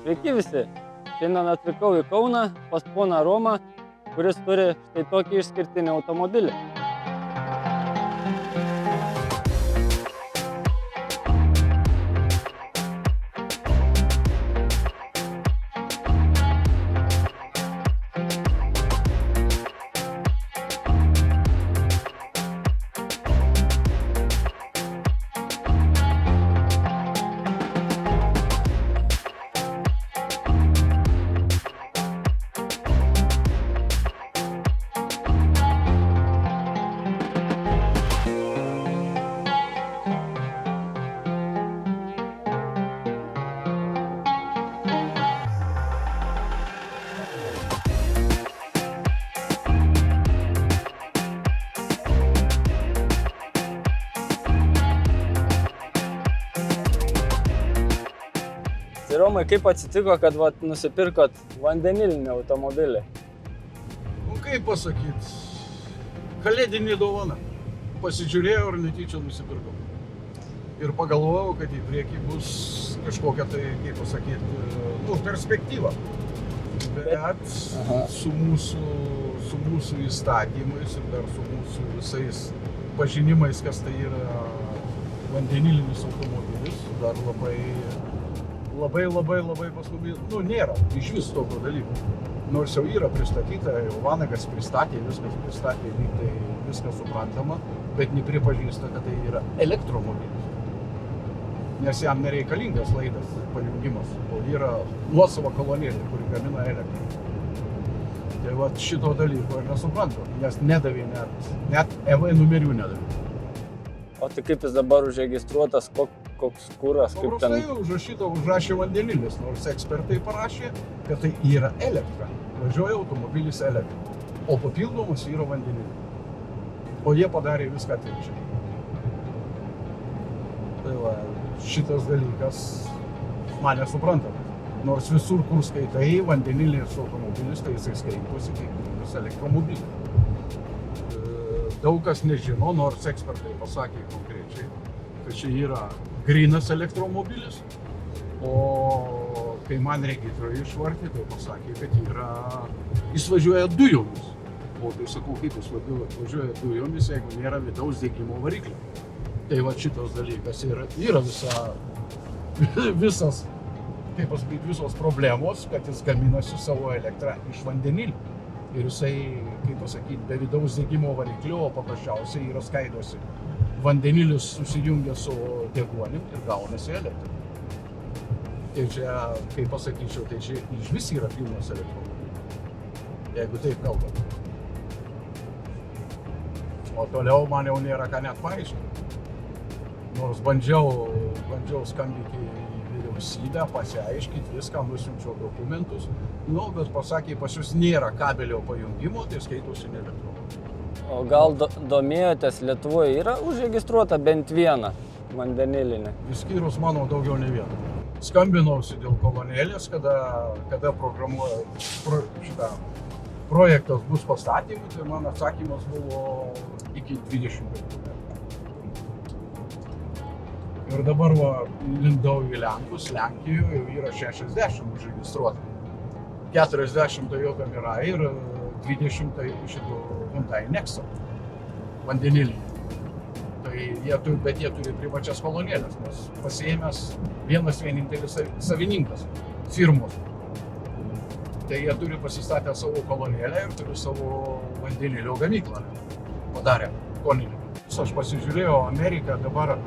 Sveiki visi! Šiandien atvykau į Kauną pas poną Romą, kuris turi štai tokį išskirtinį automobilį. Tai Romai, kaip atsitiko, kad nusipirkot vandenilinį automobilį? Kaip pasakyt, kalėdinė dovana. Pasižiūrėjau ir netyčia nusipirkau. Ir pagalvojau, kad į priekį bus kažkokia tai, kaip pasakyt, perspektyva. Bet su mūsų įstatymais ir dar su mūsų visais pažinimais, kas tai yra vandenilinis automobilis, dar labai pas mumis, nėra iš vis tokio dalyko. Nors jau yra pristatyta, jau Vanagas pristatė, viskas pristatė, tai viskas suprantama, bet nepripažįsta, kad tai yra elektromobilis. Nes jam nereikalingas laidas pajungimas, o yra nuosava kolonėlė, kuri gamina elektrą. Tai vat šito dalyko aš nesuprantu, nes nedavė net EV numerių nedavė. O tai kaip jis dabar užregistruotas, koks kuras, kaip ten? Paprastai užrašė vandenilis, nors ekspertai parašė, kad tai yra elektra. Važiuoja automobilis elektra, o papildomas yra vandenilis. O jie padarė viską atvirkščiai. Tai va, šitas dalykas man nesuprantamas. Nors visur, kur skaitai vandenilis automobilis, tai jisai skaitosi kaip elektromobilis. Daug kas nežino, nors ekspertai pasakė konkrečiai, kad čia yra grynas elektromobilis, o kai man regitroje išvartė, tai pasakė, kad jis važiuoja dujomis. O tai sakau, kaip jis važiuoja dujomis, jeigu nėra vidaus degimo variklio. Tai va šitas dalykas yra visos problemos, kad jis gaminasi savo elektrą iš vandenilio. Ir jisai, kaip pasakyti, be vidaus degimo variklio, o paprasčiausiai yra skaidosi. Vandenilis susijungia su deguonim ir gaunasi elektra. Tai čia, kaip pasakyčiau, tai čia iš vis yra pilnas elektromobilis, jeigu taip kalbant. O toliau man jau nėra ką net paaiškinti. Nors bandžiau skambinti į vyriausybę, pasiaiškinti viską, nusiunčiau dokumentus. Bet pasakė, pas jūs nėra kabelio pajungimo, tai skaitosi ne elektromobilis. O gal domėjotės, Lietuvoje yra užregistruota bent vieną vandenilinį? Išskyrus mano daugiau ne vieną. Skambinausi dėl kolonėlės, kada projektas bus pastatymui, tai mano atsakymas buvo iki 20 metų. Ir dabar lindau į Lenkus, Lenkijoje jau yra 60 užregistruota. 40 Toyota Mirai ir 20 šitų Hyundai Nexo vandenilį. Bet jie turi privačias kolonėlės, nes pasiėmęs vienintelis savininkas firmos. Tai jie turi pasistatę savo kolonėlę ir turi savo vandenilio gamyklą padarę koninį. Aš pasižiūrėjau, Amerika dabar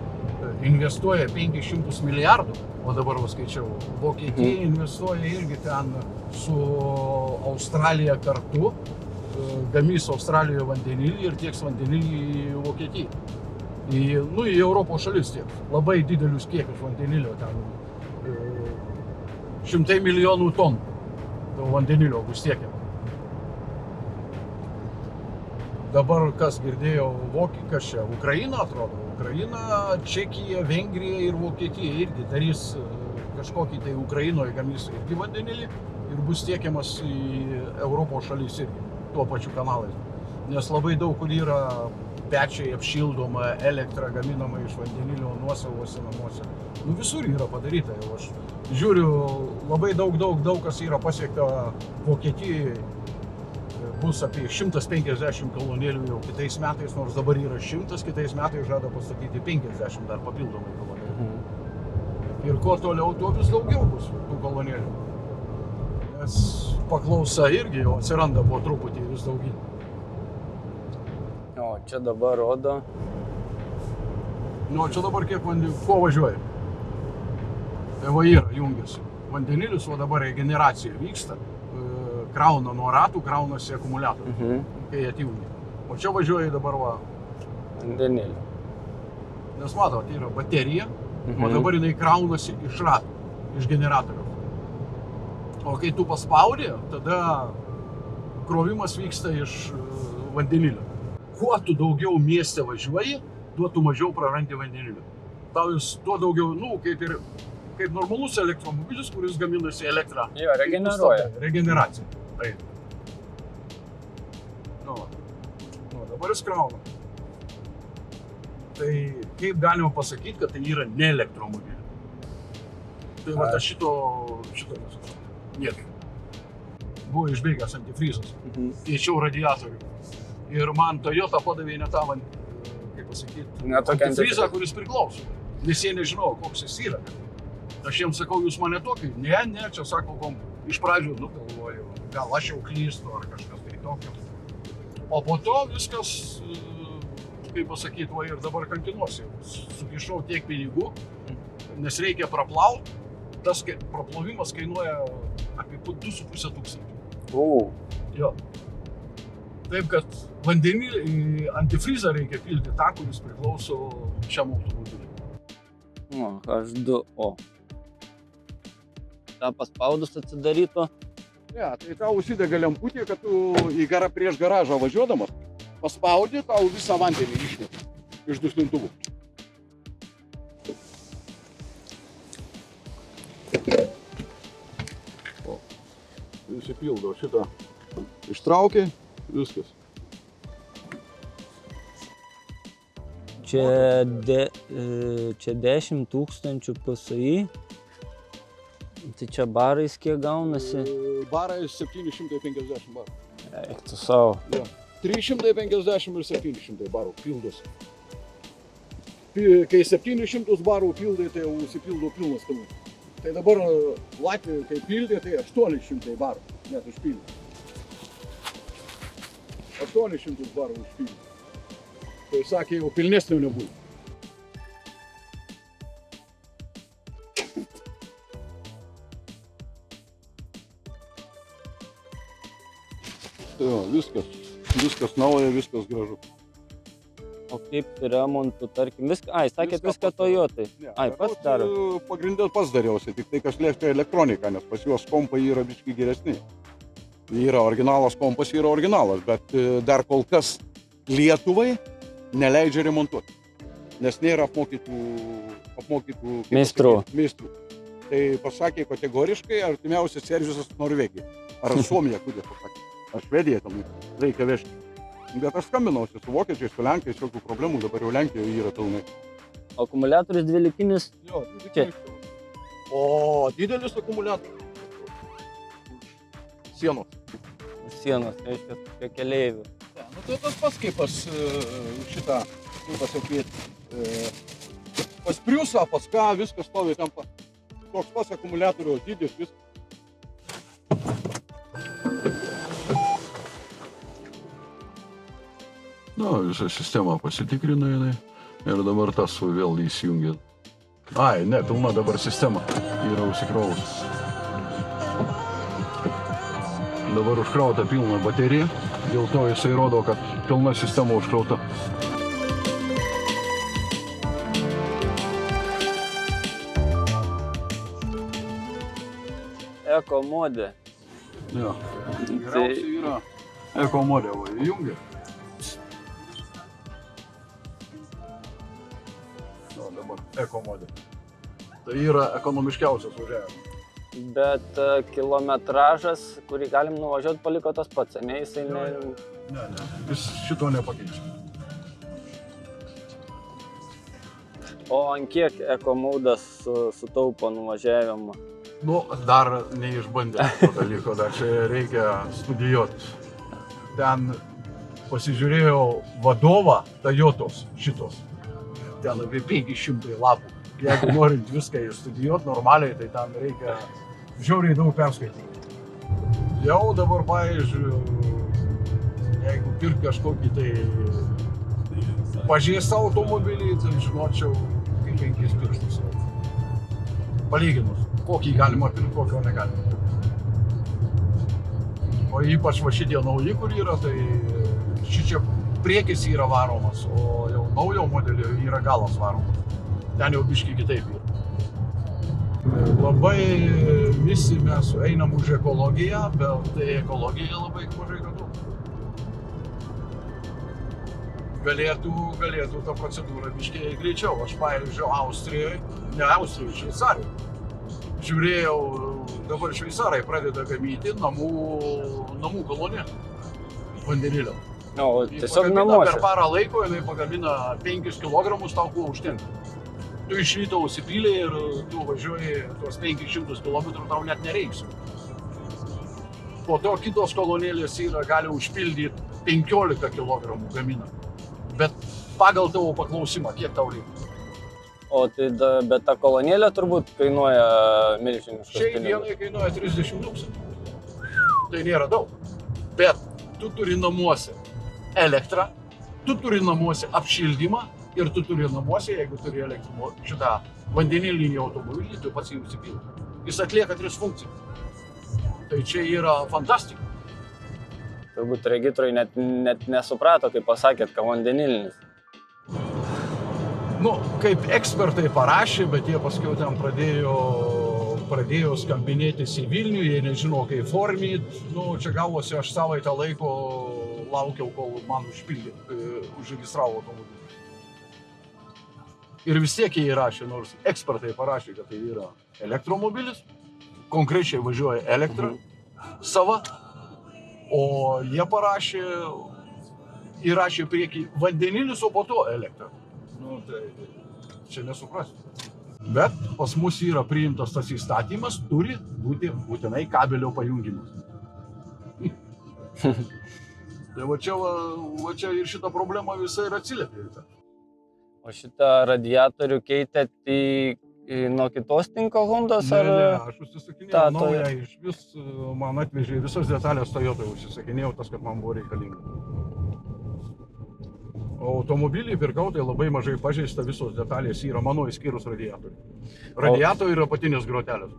investuoja 500 milijardų, o dabar skaičiau, Vokietija investuoja irgi ten su Australija kartu, gamys Australijoje vandenilį ir tieks vandenilį į Vokietiją. Į Europos šalis tiek. Labai didelius kiekius vandenilio, ten 100 milijonų tonų vandenilio bus tiekiama. Dabar, kas girdėjau, kas čia, Ukraina atrodo. Ukraina, Čekija, Vengrija ir Vokietija irgi darys kažkokį tai Ukrainoje gamys irgi vandenilį ir bus tiekiamas į Europos šalis irgi tuo pačiu kanalais. Nes labai daug kur yra pečiai apšildoma, elektra gaminama iš vandenilio nuosavose namuose. Visur yra padaryta, jau aš Žiūriu, labai daug kas yra pasiekta Vokietijoje. Bus apie 150 kolonėlių jau kitais metais, nors dabar yra 100, kitais metais žada pastatyti 50 dar papildomai kolonėlių. Ir kuo toliau, tuo vis daugiau bus tų kolonėlių. Nes paklausa irgi jau atsiranda po truputį vis daugiau. O čia dabar rodo. Nu, čia dabar kiek kuo važiuoja. Tai va yra, jungiasi. Vandenilis, o dabar regeneracija vyksta. Krauna nuo ratų, kraunasi akumuliatorių, kai atjungia. O čia važiuoja dabar va. Vandenilį. Nes matot, yra baterija, o dabar jinai kraunasi iš ratų, iš generatorių. O kai tu paspaudi, tada krovimas vyksta iš vandenilio. Kuo tu daugiau mieste važiuoji, tuo tu mažiau prarandi vandenilio. Tau jis tuo daugiau, kaip normalus elektromobilis, kuris gaminasi elektrą. Jo, regeneruoja. Regeneracija. Taip. Nu, dabar jis krauna. Tai kaip galima pasakyti, kad tai yra ne elektromobilis. Tai va, šito niekaip. Buvo išbėgęs antifrizas. Keičiau radiatorių. Ir man Toyota padavė ne tą, kaip pasakyti, antifrizą, kuris priklauso. Nes jie nežinau, koks jis yra. Aš jiems sakau, jūs mane tokį? Ne, čia sako, iš pradžių galvoju, gal aš jau klystu ar kažkas tai tokio. O po to viskas, kaip pasakyti, va ir dabar kankinuosi. Sukišau tiek pinigų, nes reikia praplauti. Tas praplovimas kainuoja apie 2,5 tūkstančių. Jo. Taip, kad vandenilį antifrizą reikia pilti tą, kuris priklauso šiam automobiliui. H2O. Ta paspaudus atsidarytų. Ne, tai tau užsidega lemputė, kad tu prieš garažą važiuodamas paspaudi, tau visą vandenį išmeta iš duslintuvų. Įsipildo šitą, ištraukia, viskas. Čia 10 000 PSI. Tai čia barais kiek gaunasi? Barais 750 barų. Eik tu savo. 350 ir 700 barų pildosi. Kai 700 barų pildai, tai jau užsipildo pilnas pilnas. Tai dabar Latvijoje, kai pildė, tai 800 barų net užpildė. 800 barų užpildė. Tai sakė, jau pilnesnio nebūtų. Tai jo, viskas nauja, viskas gražu. O kaip remontų, tarkim, viską, sakėt viską Toyotai. Pats daro. Pagrindė pats dariausi, tik tai kas liečia elektroniką, nes pas juos kompai yra biškai geresni. Yra originalas kompas, yra originalas, bet dar kol kas Lietuvai neleidžia remontuoti, nes nėra apmokytų meistrų. Tai pasakė kategoriškai, artimiausias servisas Norvegija. Ar Suomija, kurie pasakė. Ar Švedija tam reikia vežti. Bet aš skambinausi su vokiečiais, su lenkais, jokių problemų, dabar jau Lenkijoje yra pilnai. Akumuliatorius dvilikinis? Jo, dvilikinis. O didelis akumuliatorius? Sienos. Sienos, reiškia, prie keleivių. Tai tas pats kaip pas šitą, kaip pasakyti, pas Priusą, pas ką, viskas stovi ten toks pas akumuliatoriaus dydis, viskas. Visą sistemą pasitikrino jinai ir dabar tas vėl įsijungia. Ne, pilna dabar sistema yra užsikrovus. Dabar užkrauta pilna baterija, dėl to jisai rodo, kad pilna sistema užkrauta. Eko modė. Jo, geriausiai yra eko modė, va, įjungia. Eko modė. Tai yra ekonomiškiausias važiavimas. Bet kilometražas, kurį galim nuvažiuoti, paliko tas pats, ne? Jisai ne... Ne, jis šito nepakeičia. O ant kiek ekomaudas sutaupo nuvažiavimą? Nu, dar neišbandė to dalyko, dar čia reikia studijuoti. Ten pasižiūrėjau vadovą Toyotos šitos. Ten apie 500 lapų. Jeigu norint viską studijuoti normaliai, tai ten reikia žiauriai daug perskaityti. Jau dabar, pavyzdžiui, jeigu pirk kažkokį tai pažįstą automobilį, tai žinočiau kaip 5 pirštus. Palyginus, kokį galima pirkti, kokio negalima pirkti. O ypač va šitie nauji, kur yra, tai šičia priekis yra varomas, o jau naujo modelio yra galas varomas. Ten jau biški kitaip yra. Labai visi mes einam už ekologiją, bet tai ekologija labai mažai ką duoda. Galėtų ta procedūra biškiai greičiau. Aš, pavyzdžiui, Šveicarijoje. Žiūrėjau, dabar šveicarai pradeda gamyti namų koloniją vandenilio. O, tiesiog namuose. Per parą laiko jinai pagamina 5 kg, tau kuo užtenka. Tu iš ryto užsipylė ir tu važiuoji tuos 500 km, tau net nereiks. Po to kitos kolonėlės gali užpildyti 15 kg gamina. Bet pagal tavo paklausimą, kiek tau reikia. O tai bet ta kolonėlė turbūt kainuoja milžiniškus pinigus. Šiai dienai kainuoja 30 000. Tai nėra daug. Bet tu turi namuose elektrą, tu turi namuose apšildymą ir tu turi namuose, jeigu turi šitą vandenilinį automobilį, tu pats jį užsipildi. Jis atlieka 3 funkcijas. Tai čia yra fantastika. Turbūt regitroj net nesuprato, kaip pasakėt, kad vandenilinis. Nu, kaip ekspertai parašė, bet jie paskui ten pradėjo skambinėtis į Vilnių, jie nežino, kaip formyti. Nu, čia gavosi, aš savaitę laiko laukiau, kol man užregistravo automobilį. Ir vis tiek jie įrašė, nors ekspertai parašė, kad tai yra elektromobilis, konkrečiai važiuoja elektra, sava, o jie įrašė priekį vandenilis, o po to elektra. Nu, tai čia nesuprasti. Bet pas mus yra priimtas tas įstatymas, turi būti būtinai kabelio pajungimas. Tai va čia ir šitą problemą visai ir atsiliepia. O šitą radiatorių keitėt nuo kitos tinklo Hondos? Ne, aš užsisakinėjau naują, iš vis man atvežė visas detalės Toyotai užsisakinėjau, tas, kad man buvo reikalinga. Automobilį pirkau, tai labai mažai pažeista, visos detalės yra mano išskyrus radiatorių. Radiatorių yra apatinės grotelės.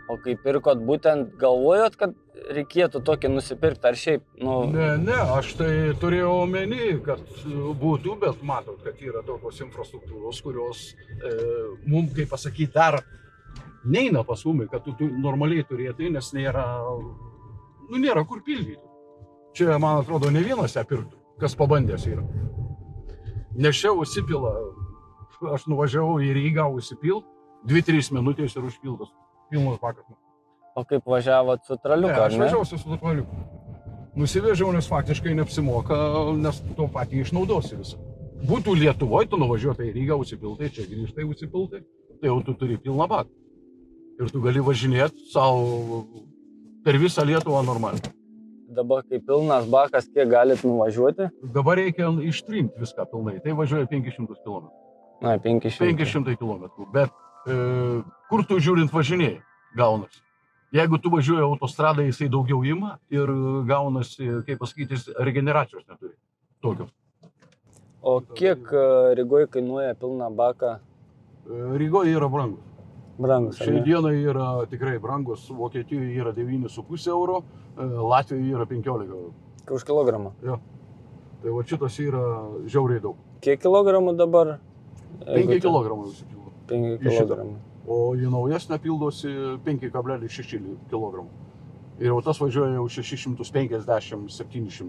O kai pirkot, būtent galvojot, kad reikėtų tokį nusipirkti, ar šiaip? Ne, aš tai turėjau omeny, kad būtų, bet matot, kad yra tokios infrastruktūros, kurios mums, kaip pasakyti, dar neina pas mumi, kad tu normaliai turėtai, nes nėra kur pildyti. Čia, man atrodo, ne vienas ją pirktų, kas pabandęs yra. Nes čia užsipila, aš nuvažiavau į Rygą užsipilt, 2-3 minutės ir užpildas, pilnas bakas. O kaip važiavot su traliuku, ar ne? Aš važiausiu su traliuku. Nusivežiau, nes faktiškai neapsimoka, nes to patį išnaudosi visą. Būtų Lietuvoje, tu nuvažiuotai į Rygą užsipiltai, čia grįžtai užsipiltai, tai jau tu turi pilną baką. Ir tu gali važinėti savo per visą Lietuvą normaliai. Dabar, kai pilnas bakas, kiek galit nuvažiuoti? Dabar reikia ištrinti viską pilnai, tai važiuoja 500 km. Na, 500. 500 km, bet kur tu žiūrint važinėjai, gaunasi. Jeigu tu važiuoji autostradą, jisai daugiau ima ir gaunasi, kaip pasakyti, regeneracijos neturi. Tokios. O kiek Rygoje kainuoja pilną baką? Rygoje yra brangus. Brangus, ar ne? Šiai dienai yra tikrai brangus, Vokietijoje yra 9,5 euro, Latvijoje yra 15 eurų. Už kilogramą? Jo. Tai va šitas yra žiauriai daug. Kiek kilogramų dabar? 5 kilogramų visi pildo. 5 kilogramų. O į naujesnę pildosi 5,6 kg. Ir jau tas važiuoja jau 650-700.